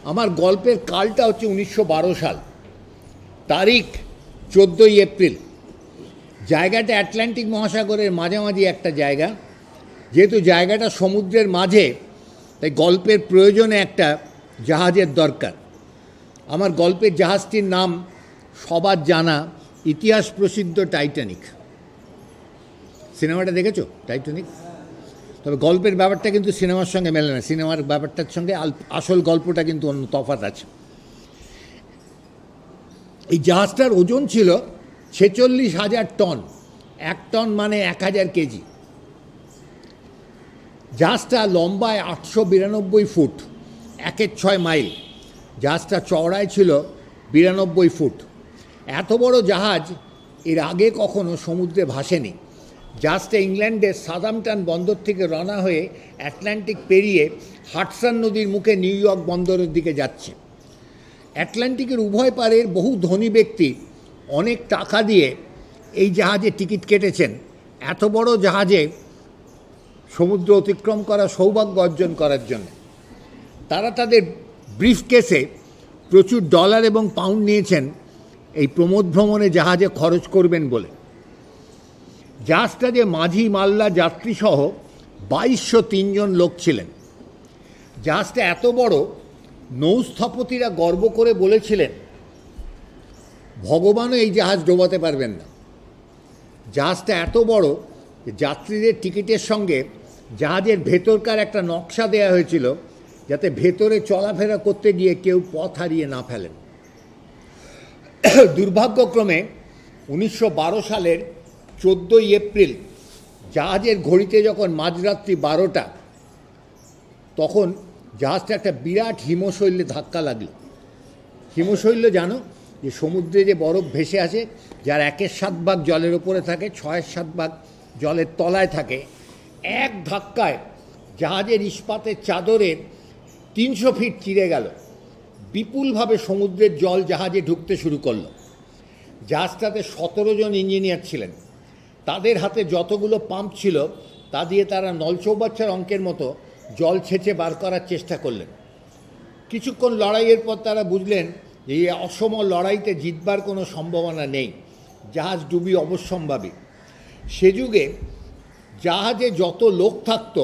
আমার গল্পের কালটা হচ্ছে 1912 সাল, তারিখ 14ই এপ্রিল। জায়গাটা আটলান্টিক মহাসাগরের মাঝামাঝি একটা জায়গা। যেহেতু জায়গাটা সমুদ্রের মাঝে, তাই গল্পের প্রয়োজনে একটা জাহাজের দরকার। আমার গল্পের জাহাজটির নাম সবার জানা, ইতিহাস প্রসিদ্ধ টাইটানিক। সিনেমাটা দেখেছো টাইটানিক? তবে গল্পের ব্যাপারটা কিন্তু সিনেমার সঙ্গে মেলে না। সিনেমার ব্যাপারটার সঙ্গে আসল গল্পটা কিন্তু অন্য তফাৎ আছে। এই জাহাজটার ওজন ছিল 46,000 টন। 1 টন মানে 1000 কেজি। জাহাজটা লম্বায় 892 ফুট, 1/6 মাইল। জাহাজটা চওড়ায় ছিল 92 ফুট। এত বড় জাহাজ এর আগে কখনো সমুদ্রে ভাসেনি। জাহাজটা ইংল্যান্ডের সাদাম্পটন বন্দর থেকে রওনা হয়ে আটলান্টিক পেরিয়ে হাডসন নদীর মুখে নিউ ইয়র্ক বন্দরের দিকে যাচ্ছে। আটলান্টিকের উভয় পারের বহু ধনী ব্যক্তি অনেক টাকা দিয়ে এই জাহাজে টিকিট কেটেছেন এত বড় জাহাজে সমুদ্র অতিক্রম করা সৌভাগ্য অর্জন করার জন্য। তারা তাদের ব্রিফকেসে প্রচুর ডলার এবং পাউন্ড নিয়েছেন এই প্রমোদ ভ্রমণে জাহাজে খরচ করবেন বলে। জাহাজটা যে মাঝি, মাল্লা, যাত্রীসহ 2203 জন লোক ছিলেন। জাহাজটা এত বড়, নৌস্থপতিরা গর্ব করে বলেছিলেন ভগবানও এই জাহাজ ডোবাতে পারবেন না। জাহাজটা এত বড় যে যাত্রীদের টিকিটের সঙ্গে জাহাজের ভেতরকার একটা নকশা দেওয়া হয়েছিল, যাতে ভেতরে চলাফেরা করতে গিয়ে কেউ পথ হারিয়ে না ফেলেন। দুর্ভাগ্যক্রমে 1912 সালের 14ই এপ্রিল জাহাজের ঘড়িতে যখন মাঝরাত্রি 12টা, তখন জাহাজটা একটা বিরাট হিমশৈলে ধাক্কা লাগলো। হিমশৈল জানো, যে সমুদ্রে যে বরফ ভেসে আসে, যার 1/7 ভাগ জলের ওপরে থাকে, 6/7 ভাগ জলের তলায় থাকে। এক ধাক্কায় জাহাজের ইস্পাতের চাদরের 300 ফিট চিরে গেল। বিপুলভাবে সমুদ্রের জল জাহাজে ঢুকতে শুরু করলো। জাহাজটাতে 17 জন ইঞ্জিনিয়ার ছিলেন। তাদের হাতে যতগুলো পাম্প ছিল তা দিয়ে তারা নলচৌবাচ্চার অঙ্কের মতো জল ছেঁচে বার করার চেষ্টা করলেন। কিছুক্ষণ লড়াইয়ের পর তারা বুঝলেন যে এই অসম লড়াইতে জিতবার কোনো সম্ভাবনা নেই, জাহাজ ডুবি অবশ্যম্ভাবী। সে যুগে জাহাজে যত লোক থাকতো,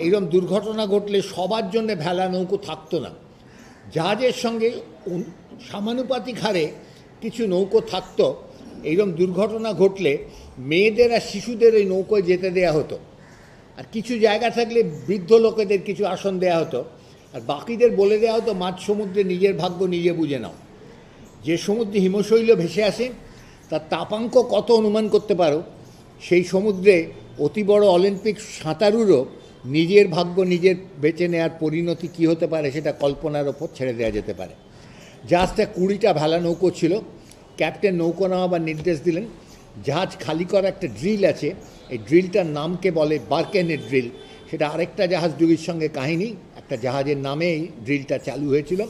এইরকম দুর্ঘটনা ঘটলে সবার জন্য ভেলা নৌকো থাকতো না। জাহাজের সঙ্গে সমানুপাতিক হারে কিছু নৌকো থাকতো। এইরকম দুর্ঘটনা ঘটলে মেয়েদের আর শিশুদের ওই নৌকোয় যেতে দেয়া হতো, আর কিছু জায়গা থাকলে বৃদ্ধ লোকেদের কিছু আসন দেয়া হতো, আর বাকিদের বলে দেওয়া হতো মাঝ সমুদ্রে নিজের ভাগ্য নিজে বুঝে নাও। যে সমুদ্রে হিমশৈল ভেসে আসে তার তাপাঙ্ক কত অনুমান করতে পারো। সেই সমুদ্রে অতি বড় অলিম্পিক সাঁতারুরও নিজের ভাগ্য নিজের বেছে নেওয়ার পরিণতি কী হতে পারে সেটা কল্পনার ওপর ছেড়ে দেওয়া যেতে পারে। জাহাজটা 20টা ভেলা নৌকো ছিল। ক্যাপ্টেন নৌকো নামাবার নির্দেশ দিলেন। জাহাজ খালি করা একটা ড্রিল আছে, এই ড্রিলটার নামকে বলে বার্কেনের ড্রিল। সেটা আরেকটা জাহাজ ডুবির সঙ্গে কাহিনী। একটা জাহাজের নামে এই ড্রিলটা চালু হয়েছিল।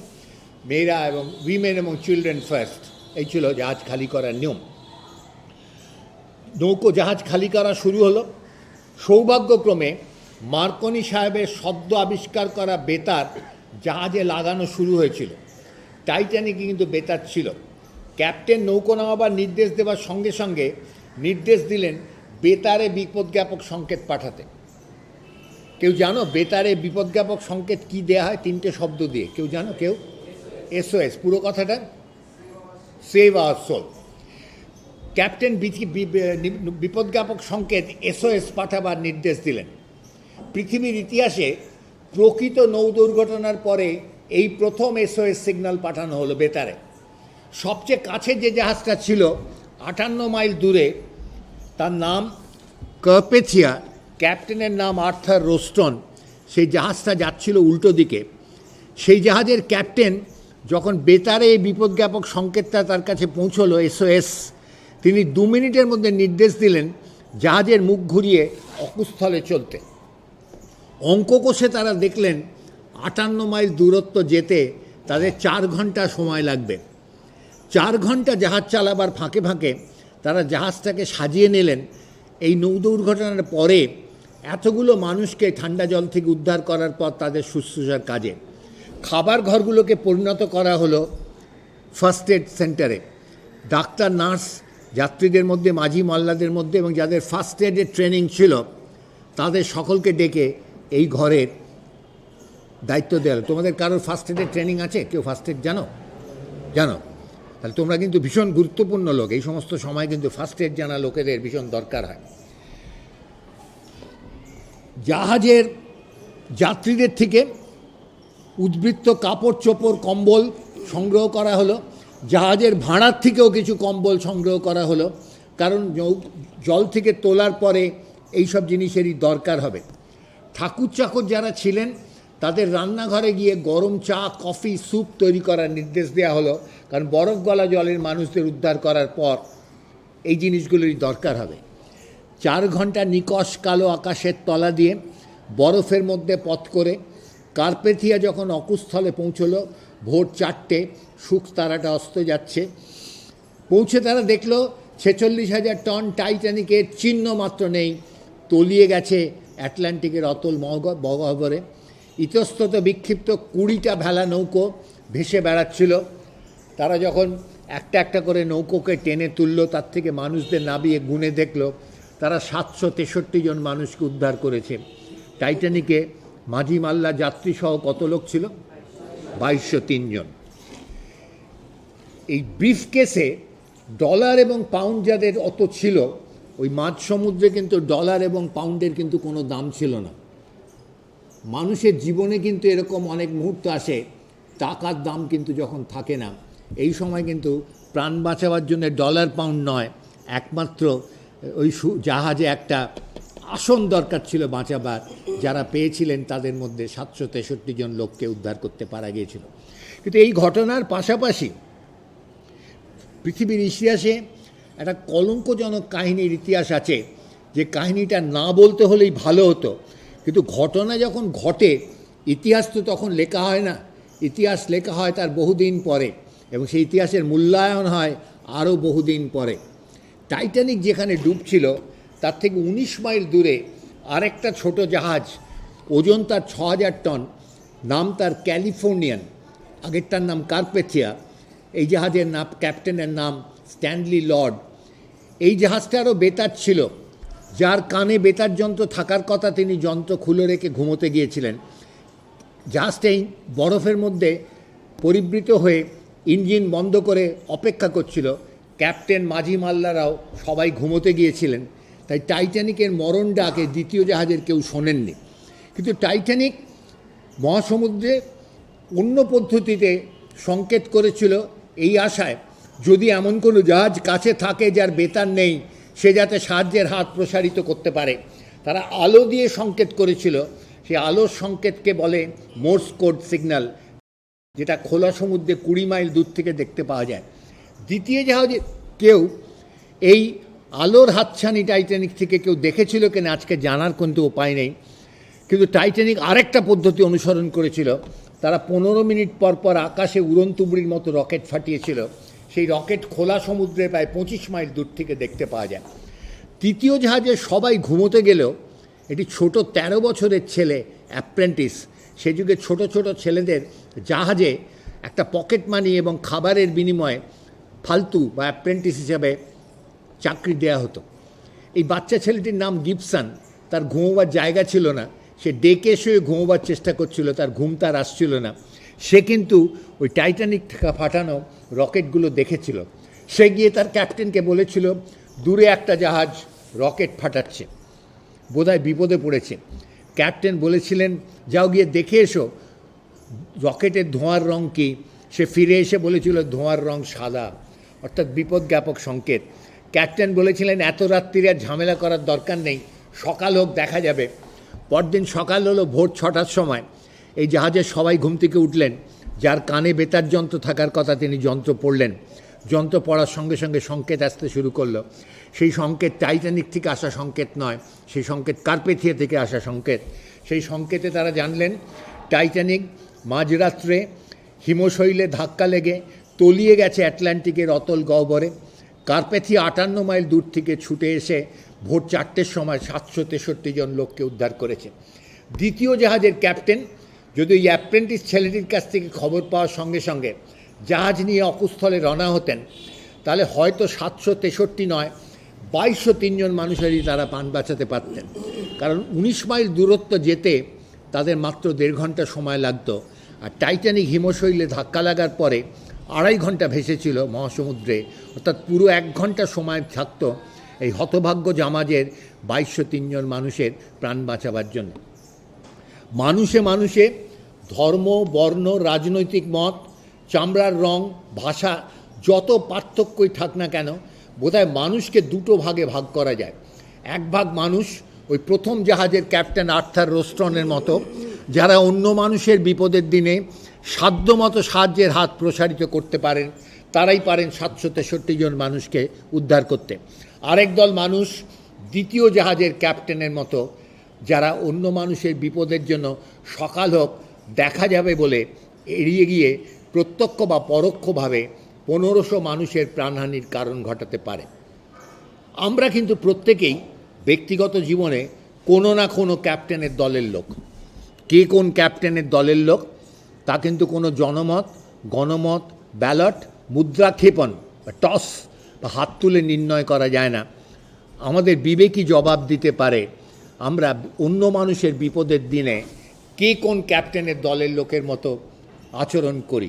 মেয়েরা এবং উইমেন এবং চিলড্রেন ফার্স্ট, এই ছিল জাহাজ খালি করার নিয়ম। নৌকো জাহাজ খালি করা শুরু হলো। সৌভাগ্যক্রমে মার্কনি সাহেবের সদ্য আবিষ্কার করা বেতার জাহাজে লাগানো শুরু হয়েছিল। টাইটানিকে কিন্তু বেতার ছিল। ক্যাপ্টেন নৌকো নামাবার নির্দেশ দেওয়ার সঙ্গে সঙ্গে নির্দেশ দিলেন বেতারে বিপদজ্ঞাপক সংকেত পাঠাতে। কেউ জানো বেতারে বিপদজ্ঞাপক সংকেত কি দেয়া হয়? 3টে শব্দ দিয়ে। কেউ জানো? কেউ? SOS। পুরো কথাটা সেভ আওয়ার সোল। ক্যাপ্টেন বিপদজ্ঞাপক সংকেত SOS পাঠাবার নির্দেশ দিলেন। পৃথিবীর ইতিহাসে প্রকৃত নৌ দুর্ঘটনার পরে এই প্রথম SOS সিগন্যাল পাঠানো হলো বেতারে। সবচেয়ে কাছে যে জাহাজটা ছিল 58 মাইল দূরে, তার নাম কার্পেথিয়া, ক্যাপ্টেনের নাম আর্থার রোস্টন। সেই জাহাজটা যাচ্ছিল উল্টো দিকে। সেই জাহাজের ক্যাপ্টেন যখন বেতারে এই বিপদজ্ঞাপক সংকেতটা তার কাছে পৌঁছলো, SOS, তিনি 2 মিনিটের মধ্যে নির্দেশ দিলেন জাহাজের মুখ ঘুরিয়ে অকুস্থলে চলতে। অঙ্ক কষে তারা দেখলেন 58 মাইল দূরত্ব যেতে তাদের 4 ঘন্টা সময় লাগবে। 4 ঘন্টা জাহাজ চালাবার ফাঁকে ফাঁকে তারা জাহাজটাকে সাজিয়ে নিলেন। এই নৌ দুর্ঘটনার পরে এতগুলো মানুষকে ঠান্ডা জল থেকে উদ্ধার করার পর তাদের শুশ্রূষার কাজে খাবার ঘরগুলোকে পরিণত করা হলো ফার্স্ট এড সেন্টারে। ডাক্তার, নার্স, যাত্রীদের মধ্যে, মাঝি মাল্লাদের মধ্যে এবং যাদের ফার্স্ট এডের ট্রেনিং ছিল তাদের সকলকে ডেকে এই ঘরের দায়িত্ব দেওয়া হলো। তোমাদের কারোর ফার্স্ট এডের ট্রেনিং আছে? কেউ ফার্স্ট এড জানো? জানো? তাহলে তোমরা কিন্তু ভীষণ গুরুত্বপূর্ণ লোক। এই সমস্ত সময় কিন্তু ফার্স্ট এড জানা লোকেদের ভীষণ দরকার হয়। জাহাজের যাত্রীদের থেকে উদ্বৃত্ত কাপড় চোপড় কম্বল সংগ্রহ করা হলো। জাহাজের ভাড়ার থেকেও কিছু কম্বল সংগ্রহ করা হলো, কারণ জল থেকে তোলার পরে এইসব জিনিসেরই দরকার হবে। ঠাকুর চাকর যারা ছিলেন তাদের রান্নাঘরে গিয়ে গরম চা, কফি, স্যুপ তৈরি করার নির্দেশ দেওয়া হলো, কারণ বরফ গলা জলের মানুষদের উদ্ধার করার পর এই জিনিসগুলোরই দরকার হবে। 4 ঘন্টা নিকষ কালো আকাশের তলা দিয়ে বরফের মধ্যে পথ করে কার্পেথিয়া যখন অকুস্থলে পৌঁছলো ভোর 4টে, শুক তারাটা অস্ত যাচ্ছে, পৌঁছে তারা দেখল 46,000 টন টাইটানিকের চিহ্ন মাত্র নেই, তলিয়ে গেছে আটলান্টিকের অতল গহ্বরে। ইতস্তত বিক্ষিপ্ত 20টা ভেলা নৌকো ভেসে বেড়াচ্ছিল। তারা যখন একটা একটা করে নৌকোকে টেনে তুলল, তার থেকে মানুষদের নামিয়ে গুনে দেখল তারা 763 জন মানুষকে উদ্ধার করেছে। টাইটানিকে মাঝি মাল্লা যাত্রীসহ কত লোক ছিল? 2203 জন। এই ব্রিফকেসে ডলার এবং পাউন্ড যাদের অত ছিল, ওই মাঝ সমুদ্রে কিন্তু ডলার এবং পাউন্ডের কিন্তু কোনো দাম ছিল না। মানুষের জীবনে কিন্তু এরকম অনেক মুহূর্ত আসে টাকার দাম কিন্তু যখন থাকে না, এই সময় কিন্তু প্রাণ বাঁচাবার জন্য ডলার পাউন্ড নয়, একমাত্র ওই জাহাজে একটা আসন দরকার ছিল বাঁচাবার। যারা পেয়েছিলেন তাদের মধ্যে 763 জন লোককে উদ্ধার করতে পারা গিয়েছিল। কিন্তু এই ঘটনার পাশাপাশি পৃথিবীর ইতিহাসে একটা কলঙ্কজনক কাহিনীর ইতিহাস আছে, যে কাহিনীটা না বলতে হলেই ভালো হতো, কিন্তু ঘটনা যখন ঘটে ইতিহাস তো তখন লেখা হয় না, ইতিহাস লেখা হয় তার বহুদিন পরে, এবং সেই ইতিহাসের মূল্যায়ন হয় আরও বহুদিন পরে। টাইটানিক যেখানে ডুবছিল তার থেকে 19 মাইল দূরে আরেকটা ছোট জাহাজ, ওজন তার 6,000 টন, নাম তার ক্যালিফোর্নিয়ান, আগেরটার নাম কার্পেথিয়া। এই জাহাজের নাম, ক্যাপ্টেনের নাম স্ট্যানলি লর্ড। এই জাহাজটারও বেতার ছিল, যার কানে বেতার যন্ত্র থাকার কথা তিনি যন্ত্র খুলে রেখে ঘুমোতে গিয়েছিলেন। জাহাজটাই বরফের মধ্যে পরিবৃত হয়ে ইঞ্জিন বন্ধ করে অপেক্ষা করছিল। ক্যাপ্টেন, মাঝি মাল্লারাও সবাই ঘুমোতে গিয়েছিলেন, তাই টাইটানিকের মরণ ডাকে দ্বিতীয় জাহাজের কেউ শোনেননি। কিন্তু টাইটানিক মহাসমুদ্রে অন্য পদ্ধতিতে সংকেত করেছিল, এই আশায় যদি এমন কোনো জাহাজ কাছে থাকে যার বেতার নেই, সে যাতে সাহায্যের হাত প্রসারিত করতে পারে। তারা আলো দিয়ে সংকেত করেছিল, সেই আলোর সংকেতকে বলে মোর্স কোড সিগন্যাল, যেটা খোলা সমুদ্রে 20 মাইল দূর থেকে দেখতে পাওয়া যায়। দ্বিতীয় জাহাজে কেউ এই আলোর হাতছানি টাইটানিক থেকে কেউ দেখেছিল কিনা আজকে জানার কিন্তু উপায় নেই। কিন্তু টাইটানিক আরেকটা পদ্ধতি অনুসরণ করেছিল, তারা 15 মিনিট পর পর আকাশে উড়নতুবড়ির মতো রকেট ফাটিয়েছিল। সেই রকেট খোলা সমুদ্রে প্রায় 25 মাইল দূর থেকে দেখতে পাওয়া যায়। তৃতীয় জাহাজে সবাই ঘুমোতে গেলেও এটি ছোট 13 বছরের ছেলে অ্যাপ্রেন্টিস, সে যুগে ছোট ছোট ছেলেদের জাহাজে একটা পকেট মানি এবং খাবারের বিনিময়ে ফালতু বা অ্যাপ্রেন্টিস হিসাবে চাকরি দেওয়া হতো। এই বাচ্চা ছেলেটির নাম গিবসন। তার ঘুমোবার জায়গা ছিল না, সে ডেকে শুয়ে ঘুমোবার চেষ্টা করছিল, তার ঘুম তার আসছিল না। সে কিন্তু ওই টাইটানিক থেকে ফাটানো রকেটগুলো দেখেছিল। সে গিয়ে তার ক্যাপ্টেনকে বলেছিল দূরে একটা জাহাজ রকেট ফাটাচ্ছে, বোধহয় বিপদে পড়েছে। ক্যাপ্টেন বলেছিলেন যাও গিয়ে দেখে এসো রকেটের ধোঁয়ার রং কী। সে ফিরে এসে বলেছিল ধোঁয়ার রং সাদা, অর্থাৎ বিপদ জ্ঞাপক সংকেত। ক্যাপ্টেন বলেছিলেন এত রাত্রিরে আর ঝামেলা করার দরকার নেই, সকাল হোক দেখা যাবে। পরদিন সকাল হলো ভোর 6টার সময়। এই জাহাজের সবাই ঘুম থেকে উঠলেন। যার কানে বেতার যন্ত্র থাকার কথা তিনি যন্ত্র পড়লেন। যন্ত্র পড়ার সঙ্গে সঙ্গে সংকেত আসতে শুরু করলো। সেই সংকেত টাইটানিক থেকে আসা সংকেত নয়, সেই সংকেত কার্পেথিয়া থেকে আসা সংকেত। সেই সংকেতে তারা জানলেন টাইটানিক মাঝরাত্রে হিমশৈলে ধাক্কা লেগে তলিয়ে গেছে আটলান্টিকের অতল গহ্বরে। কার্পেথিয়া 58 মাইল দূর থেকে ছুটে এসে ভোর 4টের সময় 763 জন লোককে উদ্ধার করেছে। দ্বিতীয় জাহাজের ক্যাপ্টেন যদি ওই অ্যাপ্রেন্টিস ছেলেটির কাছ থেকে খবর পাওয়ার সঙ্গে সঙ্গে জাহাজ নিয়ে অকুস্থলে রওনা হতেন, তাহলে হয়তো 763 নয় 2203 জন মানুষেরই তারা প্রাণ বাঁচাতে পারতেন। কারণ 19 মাইল দূরত্ব যেতে তাদের মাত্র 1.5 ঘন্টা সময় লাগতো, আর টাইটানিক হিমশৈলে ধাক্কা লাগার পরে 2.5 ঘন্টা ভেসেছিল মহাসমুদ্রে, অর্থাৎ পুরো 1 ঘন্টা সময় থাকতো এই হতভাগ্য জাহাজের 2203 জন মানুষের প্রাণ বাঁচাবার জন্য। মানুষে মানুষে ধর্ম, বর্ণ, রাজনৈতিক মত, চামড়ার রং, ভাষা যত পার্থক্যই থাক না কেন, বোধহয় মানুষকে দুটো ভাগে ভাগ করা যায়। এক ভাগ মানুষ ওই প্রথম জাহাজের ক্যাপ্টেন আর্থার রোস্টনের মতো, যারা অন্য মানুষের বিপদের দিনে সাধ্যমতো সাহায্যের হাত প্রসারিত করতে পারেন, তারাই পারেন 763 জন মানুষকে উদ্ধার করতে। আরেক দল মানুষ দ্বিতীয় জাহাজের ক্যাপ্টেনের মতো, যারা অন্য মানুষের বিপদের জন্য সকাল হোক দেখা যাবে বলে এড়িয়ে গিয়ে প্রত্যক্ষ বা পরোক্ষভাবে 1500 মানুষের প্রাণহানির কারণ ঘটাতে পারে। আমরা কিন্তু প্রত্যেকেই ব্যক্তিগত জীবনে কোনো না কোনো ক্যাপ্টেনের দলের লোক। কে কোন ক্যাপ্টেনের দলের লোক তা কিন্তু কোনো জনমত, গণমত, ব্যালট, মুদ্রাক্ষেপণ বা টস বা হাত তুলে নির্ণয় করা যায় না। আমাদের বিবেকই জবাব দিতে পারে আমরা অন্য মানুষের বিপদের দিনে কে কোন ক্যাপ্টেনের দলের লোকের মতো আচরণ করি।